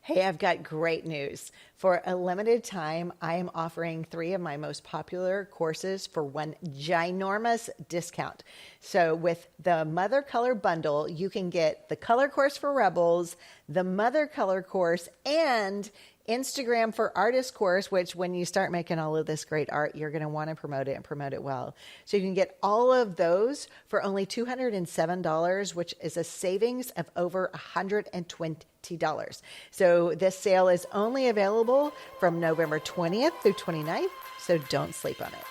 Hey, I've got great news. For a limited time, I am offering 3 of my most popular courses for one ginormous discount. So with the Mother Color Bundle, you can get the color course for Rebels, the Mother Color course, and Instagram for Artists course, which when you start making all of this great art, you're going to want to promote it and promote it well. So you can get all of those for only $207, which is a savings of over $120. So this sale is only available from November 20th through 29th, so don't sleep on it.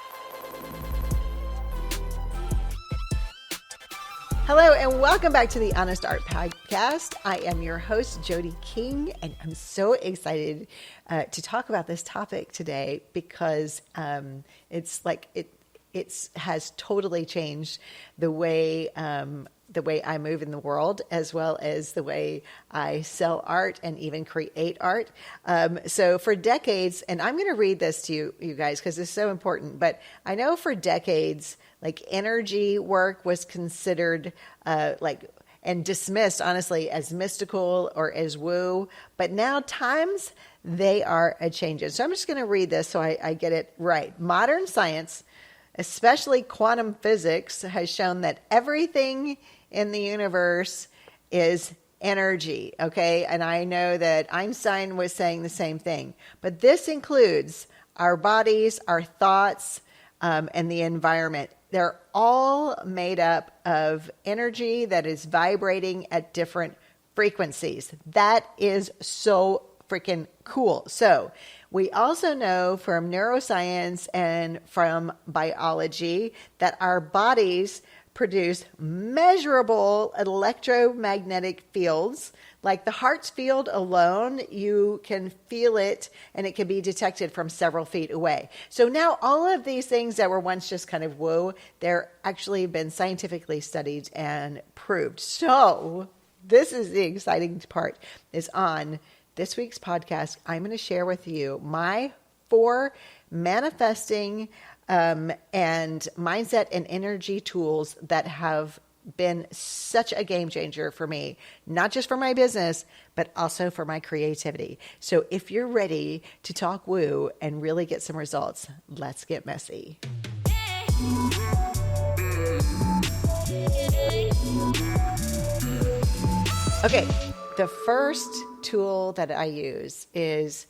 Hello and welcome back to the Honest Art Podcast. I am your host, Jodi King, and I'm so excited to talk about this topic today because it has totally changed the way I move in the world, as well as the way I sell art and even create art. So for decades, and I'm going to read this to you guys because it's so important, but I know for decades, like energy work was considered and dismissed, honestly, as mystical or as woo. But now times, they are a-changing. So I'm just going to read this so I get it right. Modern science, especially quantum physics, has shown that everything in the universe is energy, okay? And I know that Einstein was saying the same thing. But this includes our bodies, our thoughts, and the environment. They're all made up of energy that is vibrating at different frequencies. That is so freaking cool. So we also know from neuroscience and from biology that our bodies produce measurable electromagnetic fields. Like the heart's field alone, you can feel it and it can be detected from several feet away. So now all of these things that were once just kind of woo, they're actually been scientifically studied and proved. So this is the exciting part, is on this week's podcast, I'm going to share with you my 4 manifesting and mindset and energy tools that have been such a game changer for me, not just for my business, but also for my creativity. So if you're ready to talk woo and really get some results, let's get messy. Okay, the first tool that I use is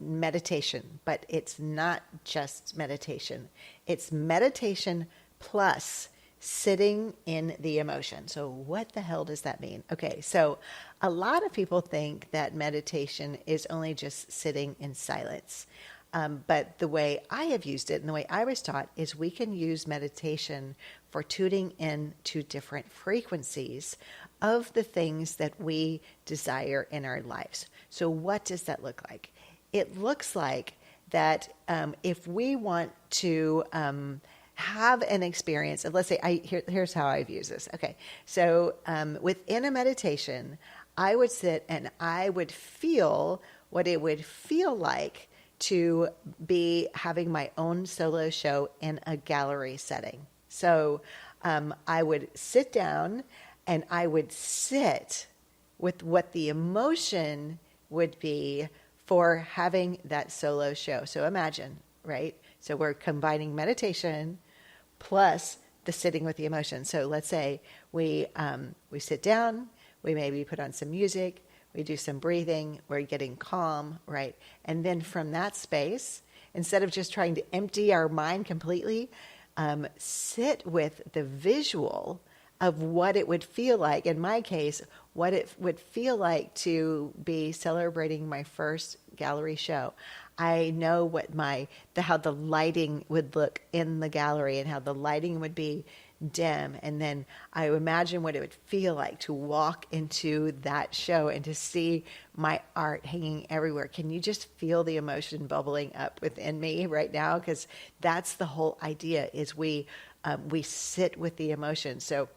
meditation, but it's not just meditation. It's meditation plus sitting in the emotion. So what the hell does that mean? Okay, so a lot of people think that meditation is only just sitting in silence. But the way I have used it and the way I was taught is we can use meditation for tuning in to different frequencies of the things that we desire in our lives. So what does that look like? It looks like that if we want to have an experience, and let's say, here's how I've used this. Okay, so within a meditation, I would sit and I would feel what it would feel like to be having my own solo show in a gallery setting. So I would sit down and I would sit with what the emotion would be for having that solo show. So imagine, right? So we're combining meditation plus the sitting with the emotion. So let's say we sit down, we maybe put on some music, we do some breathing, we're getting calm, right? And then from that space, instead of just trying to empty our mind completely, sit with the visual of what it would feel like, in my case, what it would feel like to be celebrating my first gallery show. I know what how the lighting would look in the gallery and how the lighting would be dim. And then I imagine what it would feel like to walk into that show and to see my art hanging everywhere. Can you just feel the emotion bubbling up within me right now? Because that's the whole idea, is we sit with the emotion. So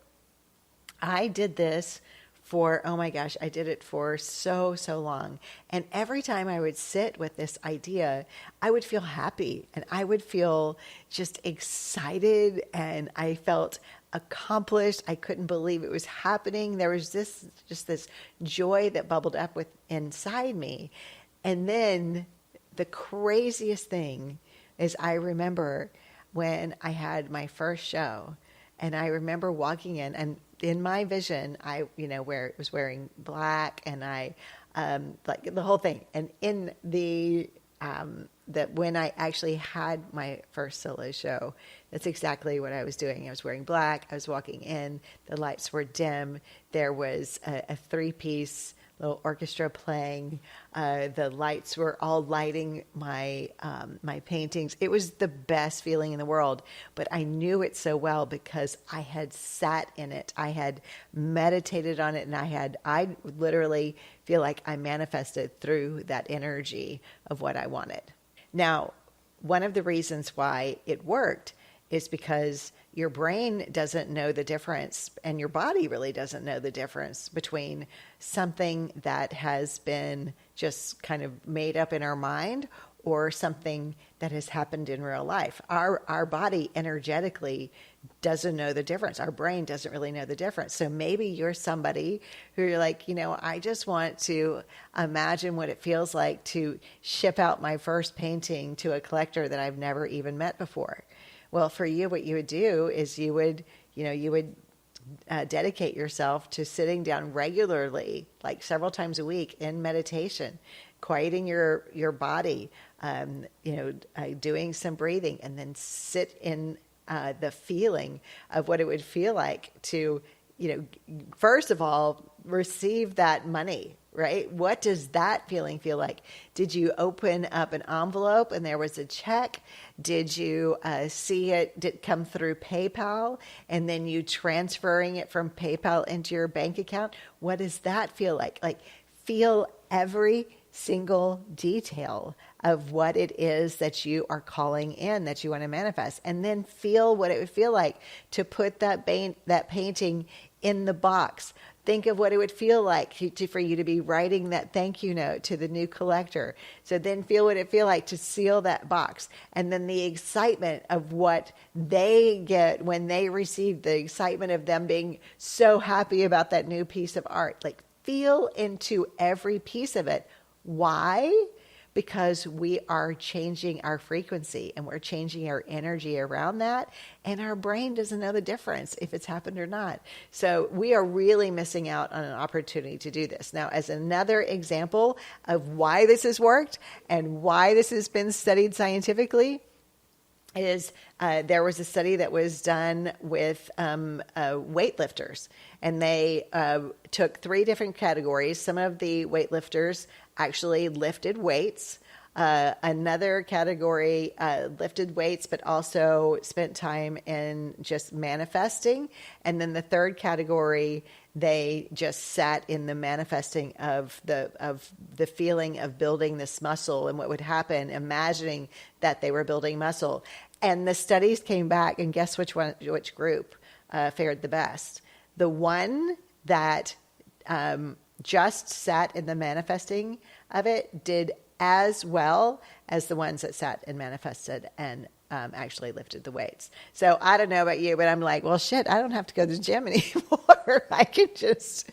I did this for, oh my gosh, I did it for so long. And every time I would sit with this idea, I would feel happy and I would feel just excited, and I felt accomplished. I couldn't believe it was happening. There was just this joy that bubbled up inside me. And then the craziest thing is I remember when I had my first show, and I remember walking in, and in my vision, I was wearing black, and I like the whole thing. And in that when I actually had my first solo show, that's exactly what I was doing. I was wearing black. I was walking in. The lights were dim. There was a three-piece little orchestra playing. The lights were all lighting my paintings. It was the best feeling in the world, but I knew it so well because I had sat in it. I had meditated on it, and I literally feel like I manifested through that energy of what I wanted. Now, one of the reasons why it worked is because your brain doesn't know the difference, and your body really doesn't know the difference between something that has been just kind of made up in our mind or something that has happened in real life. Our body energetically doesn't know the difference. Our brain doesn't really know the difference. So maybe you're somebody who you're like, I just want to imagine what it feels like to ship out my first painting to a collector that I've never even met before. Well, for you, what you would do is you would dedicate yourself to sitting down regularly, like several times a week in meditation, quieting your body, doing some breathing, and then sit in the feeling of what it would feel like to, first of all, receive that money, right? What does that feeling feel like? Did you open up an envelope and there was a check? Did you see it come through PayPal and then you transferring it from PayPal into your bank account? What does that feel like? Like, feel every single detail of what it is that you are calling in, that you want to manifest, and then feel what it would feel like to put that painting in the box. Think of what it would feel like for you to be writing that thank you note to the new collector. So then feel what it feel like to seal that box. And then the excitement of what they get when they receive, the excitement of them being so happy about that new piece of art. Like, feel into every piece of it. Why? Because we are changing our frequency and we're changing our energy around that, and our brain doesn't know the difference if it's happened or not. So we are really missing out on an opportunity to do this. Now, as another example of why this has worked and why this has been studied scientifically, is there was a study that was done with weightlifters, and they took 3 different categories. Some of the weightlifters actually lifted weights. Another category lifted weights, but also spent time in just manifesting. And then the third category, they just sat in the manifesting of the feeling of building this muscle and what would happen, imagining that they were building muscle. And the studies came back, and guess which group fared the best? The one that just sat in the manifesting of it did as well as the ones that sat and manifested and actually lifted the weights. So I don't know about you, but I'm like, well, shit, I don't have to go to the gym anymore. I can just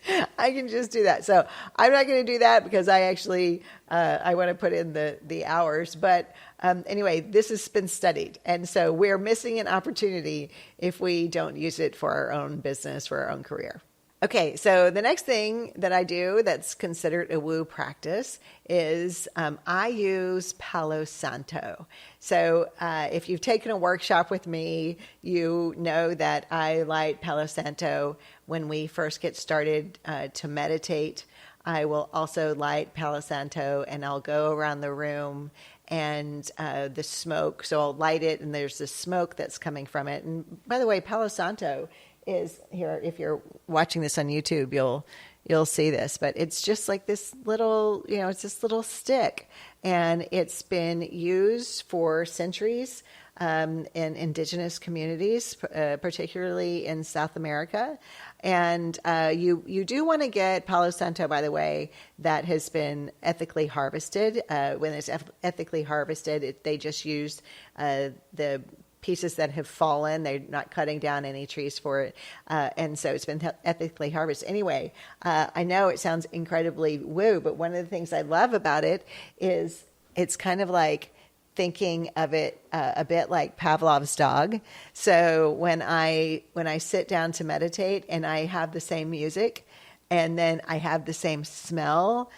do that. So I'm not going to do that because I actually I want to put in the hours. But anyway, this has been studied, and so we're missing an opportunity if we don't use it for our own business, for our own career. Okay, so the next thing that I do that's considered a woo practice is I use Palo Santo. So if you've taken a workshop with me, you know that I light Palo Santo when we first get started to meditate. I will also light Palo Santo, and I'll go around the room and the smoke. So I'll light it, and there's the smoke that's coming from it. And by the way, Palo Santo is here. If you're watching this on YouTube, you'll see this, but it's just like this little, it's this little stick, and it's been used for centuries in indigenous communities, particularly in South America. And you do want to get Palo Santo, by the way, that has been ethically harvested. When it's ethically harvested, they just used the pieces that have fallen. They're not cutting down any trees for it. And so it's been ethically harvested. Anyway, I know it sounds incredibly woo, but one of the things I love about it is it's kind of like thinking of it a bit like Pavlov's dog. So when I sit down to meditate and I have the same music and then I have the same smell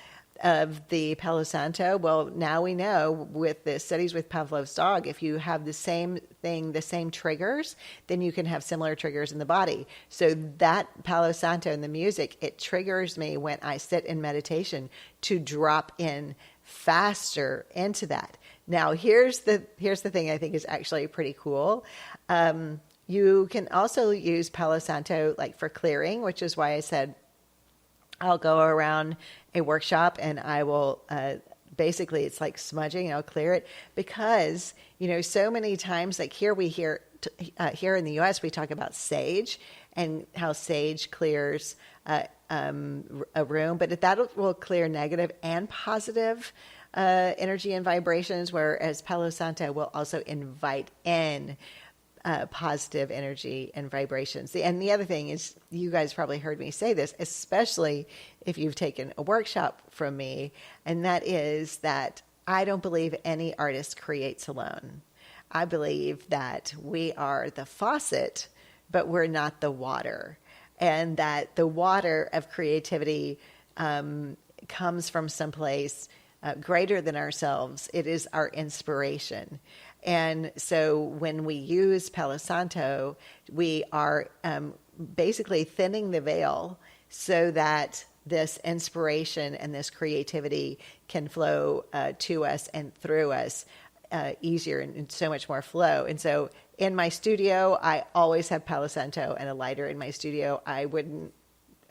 of the Palo Santo, well, now we know with the studies with Pavlov's dog, if you have the same thing, the same triggers, then you can have similar triggers in the body. So that Palo Santo and the music, it triggers me when I sit in meditation to drop in faster into that. Now, here's the thing I think is actually pretty cool. You can also use Palo Santo like for clearing, which is why I said I'll go around a workshop and I will basically it's like smudging and I'll clear it because, so many times like here we hear here in the US, we talk about sage and how sage clears a room, but that will clear negative and positive energy and vibrations, whereas Palo Santo will also invite in positive energy and vibrations. And the other thing is, you guys probably heard me say this, especially if you've taken a workshop from me, and that is that I don't believe any artist creates alone. I believe that we are the faucet, but we're not the water, and that the water of creativity comes from someplace greater than ourselves. It is our inspiration. And so when we use Palo Santo, we are basically thinning the veil so that this inspiration and this creativity can flow to us and through us easier and so much more flow. And so in my studio, I always have Palo Santo and a lighter in my studio. I wouldn't,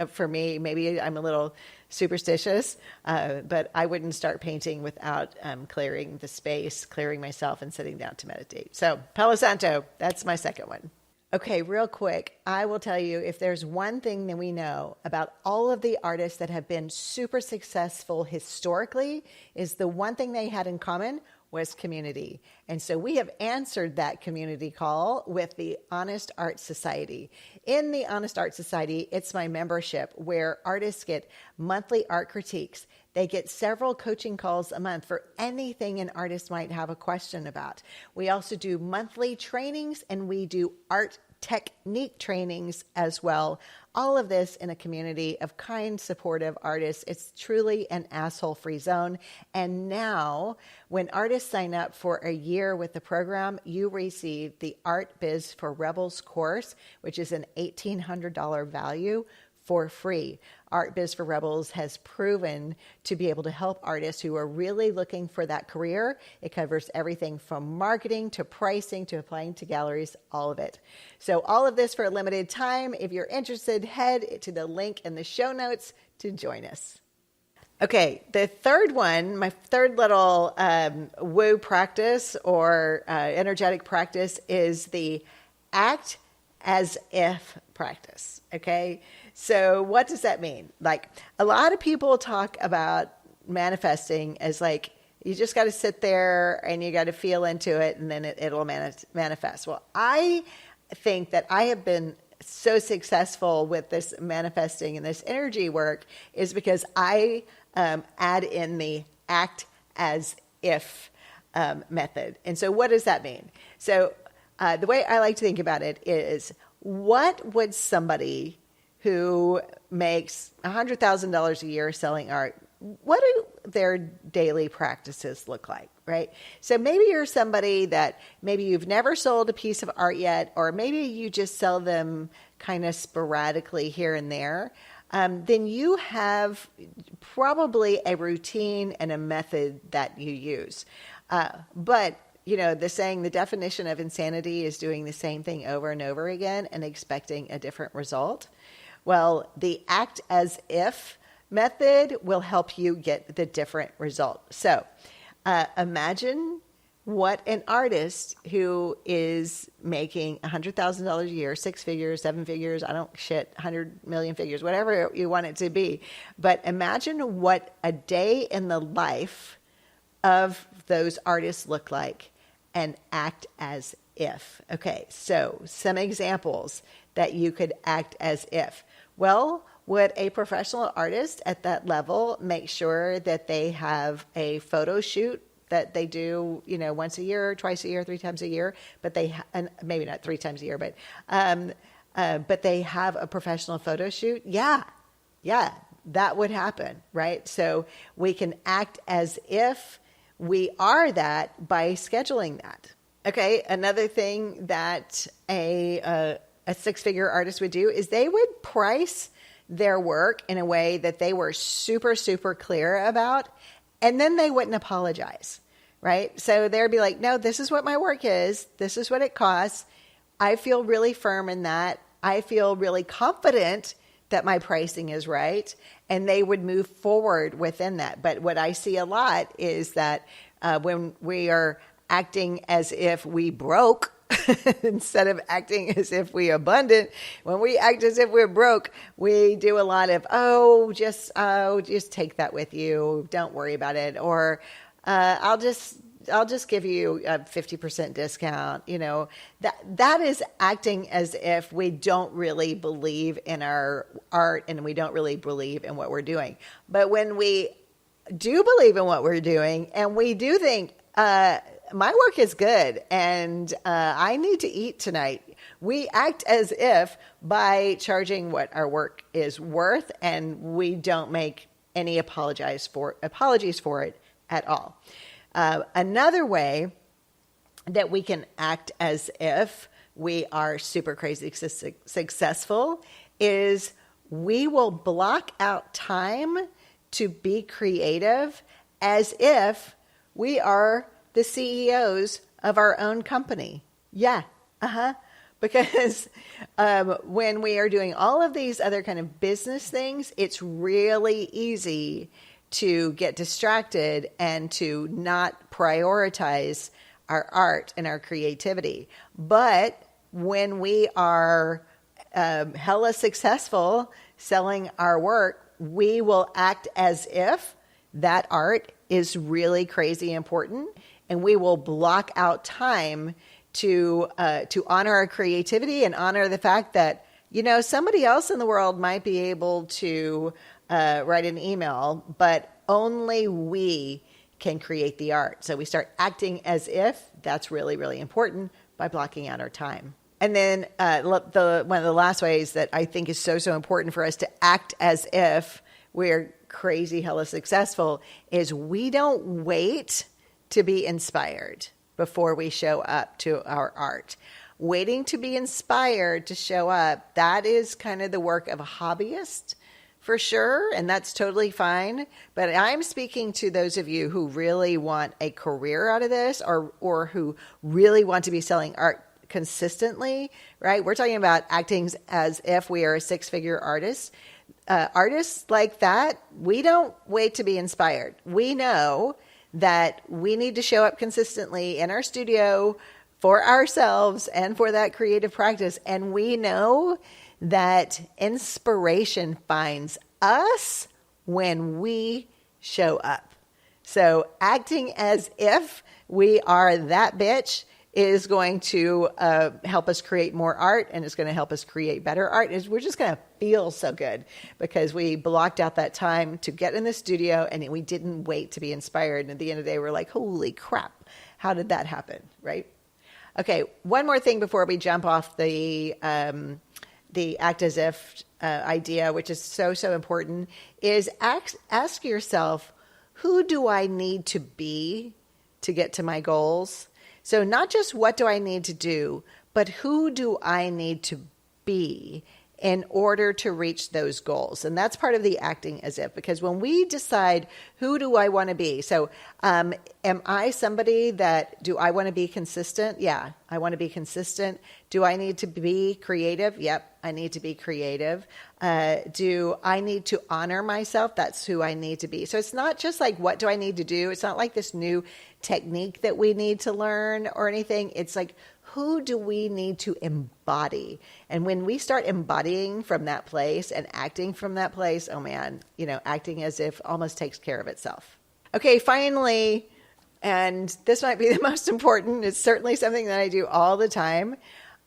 for me, maybe I'm a little superstitious, but I wouldn't start painting without clearing the space, clearing myself, and sitting down to meditate. So Palo Santo, that's my second one. Okay, real quick, I will tell you, if there's one thing that we know about all of the artists that have been super successful historically, is the one thing they had in common was community. And so we have answered that community call with the Honest Art Society. In the Honest Art Society, it's my membership where artists get monthly art critiques. They get several coaching calls a month for anything an artist might have a question about. We also do monthly trainings and we do art technique trainings as well. All of this in a community of kind, supportive artists. It's truly an asshole-free zone. And now, when artists sign up for a year with the program, you receive the Art Biz for Rebels course, which is an $1,800 value for free. Art Biz for Rebels has proven to be able to help artists who are really looking for that career. It covers everything from marketing to pricing to applying to galleries, all of it. So all of this for a limited time. If you're interested, head to the link in the show notes to join us. Okay, the third one, my third little woo practice or energetic practice is the act as if practice, okay? So what does that mean? Like, a lot of people talk about manifesting as like, you just got to sit there and you got to feel into it and then it'll manifest. Well, I think that I have been so successful with this manifesting and this energy work is because I add in the act as if method. And so what does that mean? So the way I like to think about it is, what would somebody who makes $100,000 a year selling art, what do their daily practices look like, right? So maybe you're somebody that maybe you've never sold a piece of art yet, or maybe you just sell them kind of sporadically here and there. Then you have probably a routine and a method that you use. But the saying, the definition of insanity is doing the same thing over and over again and expecting a different result. Well, the act as if method will help you get the different result. So imagine what an artist who is making $100,000 a year, 6 figures, 7 figures, 100 million figures, whatever you want it to be. But imagine what a day in the life of those artists look like and act as if. Okay, so some examples that you could act as if. Well, would a professional artist at that level make sure that they have a photo shoot that they do, once a year, twice a year, 3 times a year, but and maybe not 3 times a year, but they have a professional photo shoot? Yeah, that would happen, right? So we can act as if we are that by scheduling that. Okay, another thing that a 6-figure artist would do is they would price their work in a way that they were super, super clear about, and then they wouldn't apologize, right? So they'd be like, no, this is what my work is. This is what it costs. I feel really firm in that. I feel really confident that my pricing is right, and they would move forward within that. But what I see a lot is that when we are acting as if we broke, instead of acting as if we abundant, when we act as if we're broke, we do a lot of, just take that with you. Don't worry about it. Or, I'll just give you a 50% discount. That is acting as if we don't really believe in our art and we don't really believe in what we're doing. But when we do believe in what we're doing and we do think, my work is good and I need to eat tonight, we act as if by charging what our work is worth, and we don't make any apologies for it at all. Another way that we can act as if we are super crazy successful is we will block out time to be creative as if we are the CEOs of our own company. Yeah, because when we are doing all of these other kind of business things, it's really easy to get distracted and to not prioritize our art and our creativity. But when we are hella successful selling our work, we will act as if that art is really crazy important, and we will block out time to honor our creativity and honor the fact that, somebody else in the world might be able to write an email, but only we can create the art. So we start acting as if. That's really, really important by blocking out our time. And then one of the last ways that I think is so, so important for us to act as if we're crazy, hella successful is we don't wait to be inspired before we show up to our art. Waiting to be inspired to show up, that is kind of the work of a hobbyist for sure, and that's totally fine. But I'm speaking to those of you who really want a career out of this, or who really want to be selling art consistently, right? We're talking about acting as if we are a 6-figure artist. Artists like that, we don't wait to be inspired. We know that we need to show up consistently in our studio for ourselves and for that creative practice. And we know that inspiration finds us when we show up. So acting as if we are that bitch is going to help us create more art, and it's going to help us create better art. We're just going to feel so good because we blocked out that time to get in the studio and we didn't wait to be inspired. And at the end of the day, we're like, holy crap, how did that happen, right? Okay, one more thing before we jump off the act as if idea, which is so, so important, is ask yourself, who do I need to be to get to my goals? So not just what do I need to do, but who do I need to be in order to reach those goals? And that's part of the acting as if, because when we decide who do I want to be, so am I somebody do I want to be consistent? Yeah, I want to be consistent. Do I need to be creative? Yep, I need to be creative. Do I need to honor myself? That's who I need to be. So it's not just like, what do I need to do? It's not like this new technique that we need to learn or anything. It's like, who do we need to embody? And when we start embodying from that place and acting from that place, oh man, acting as if almost takes care of itself. Okay, finally, And this might be the most important. It's certainly something that I do all the time.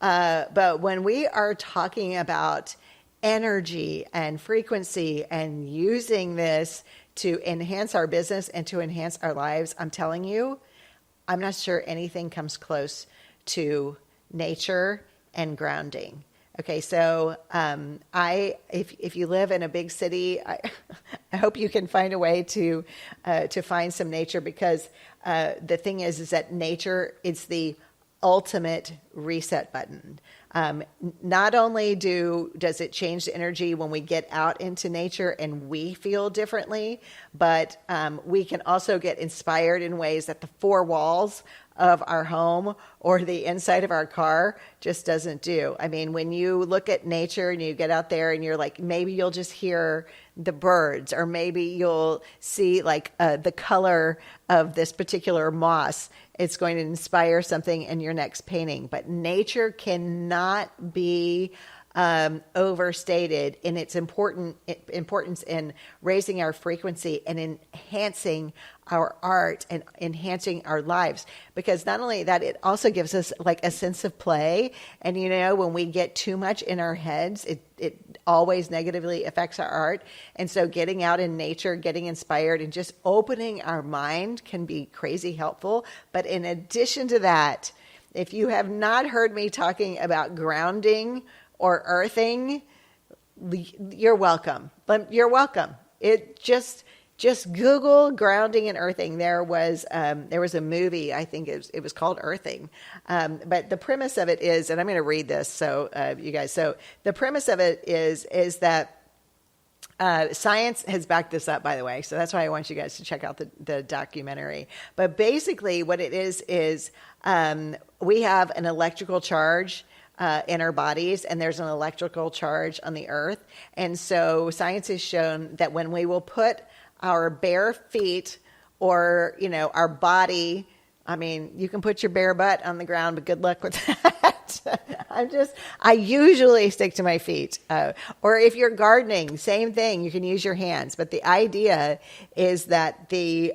But when we are talking about energy and frequency and using this to enhance our business and to enhance our lives, I'm telling you, I'm not sure anything comes close to nature and grounding. Okay, so if you live in a big city, I hope you can find a way to find some nature, because the thing is that nature is the ultimate reset button. Not only does it change the energy when we get out into nature and we feel differently, but we can also get inspired in ways that the four walls of our home or the inside of our car just doesn't do. I mean, when you look at nature and you get out there and you're like, maybe you'll just hear the birds, or maybe you'll see like the color of this particular moss. It's going to inspire something in your next painting. But nature cannot be overstated in its importance in raising our frequency and enhancing our art and enhancing our lives. Because not only that, it also gives us like a sense of play. And when we get too much in our heads, it always negatively affects our art. And so getting out in nature, getting inspired, and just opening our mind can be crazy helpful. But in addition to that, if you have not heard me talking about grounding or earthing, you're welcome. You're welcome. It just Google grounding and earthing. There was a movie, I think it was called Earthing. But the premise of it is, and I'm going to read this, so you guys. So the premise of it is that science has backed this up, by the way. So that's why I want you guys to check out the documentary. But basically, what it is we have an electrical charge in our bodies, and there's an electrical charge on the earth. And so science has shown that when we will put our bare feet or, our body, I mean, you can put your bare butt on the ground, but good luck with that. I usually stick to my feet. Or if you're gardening, same thing, you can use your hands. But the idea is that the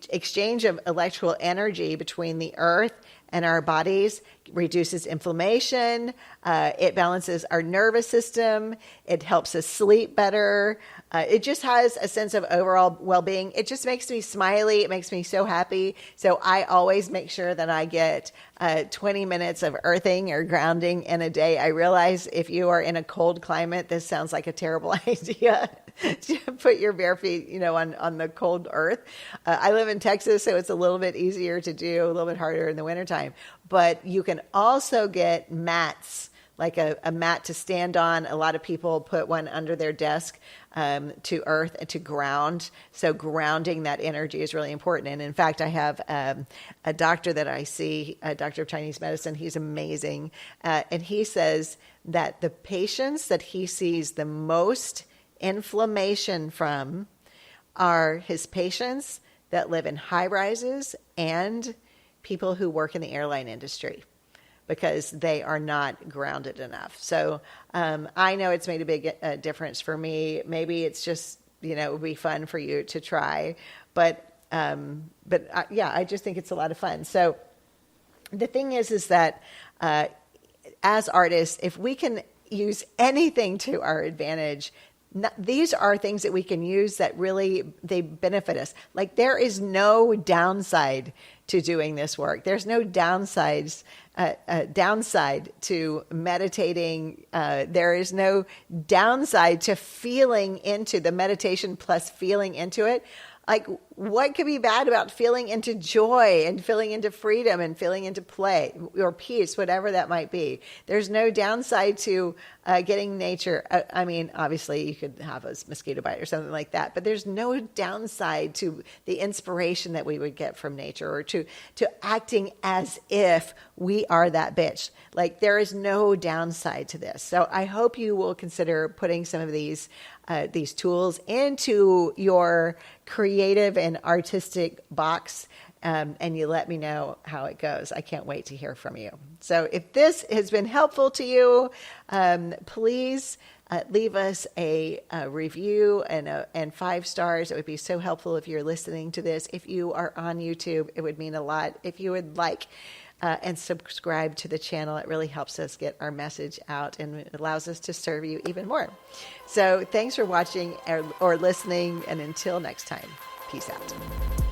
exchange of electrical energy between the earth and our bodies reduces inflammation. It balances our nervous system. It helps us sleep better. It just has a sense of overall well-being. It just makes me smiley. It makes me so happy. So I always make sure that I get 20 minutes of earthing or grounding in a day. I realize if you are in a cold climate, this sounds like a terrible idea to put your bare feet, on the cold earth. I live in Texas, so it's a little bit easier to do, a little bit harder in the wintertime. But you can also get mats, like a mat to stand on. A lot of people put one under their desk to earth and to ground. So grounding that energy is really important. And in fact, I have a doctor that I see, a doctor of Chinese medicine. He's amazing. And he says that the patients that he sees the most inflammation from are his patients that live in high rises and people who work in the airline industry, because they are not grounded enough. So I know it's made a big difference for me. Maybe it's just, it would be fun for you to try. But I just think it's a lot of fun. So the thing is that as artists, if we can use anything to our advantage, these are things that we can use that really, they benefit us. Like, there is no downside to doing this work. There's no downside to meditating. There is no downside to feeling into the meditation plus feeling into it. Like, what could be bad about feeling into joy and feeling into freedom and feeling into play or peace, whatever that might be? There's no downside to getting nature. I mean, obviously, you could have a mosquito bite or something like that, but there's no downside to the inspiration that we would get from nature, or to acting as if we are that bitch. Like, there is no downside to this. So I hope you will consider putting some of these tools into your creative and artistic box, and you let me know how it goes. I can't wait to hear from you. So if this has been helpful to you, please leave us a review and 5 stars. It would be so helpful if you're listening to this. If you are on YouTube, it would mean a lot. If you would like and subscribe to the channel, it really helps us get our message out and it allows us to serve you even more. So thanks for watching or listening, and until next time, peace out.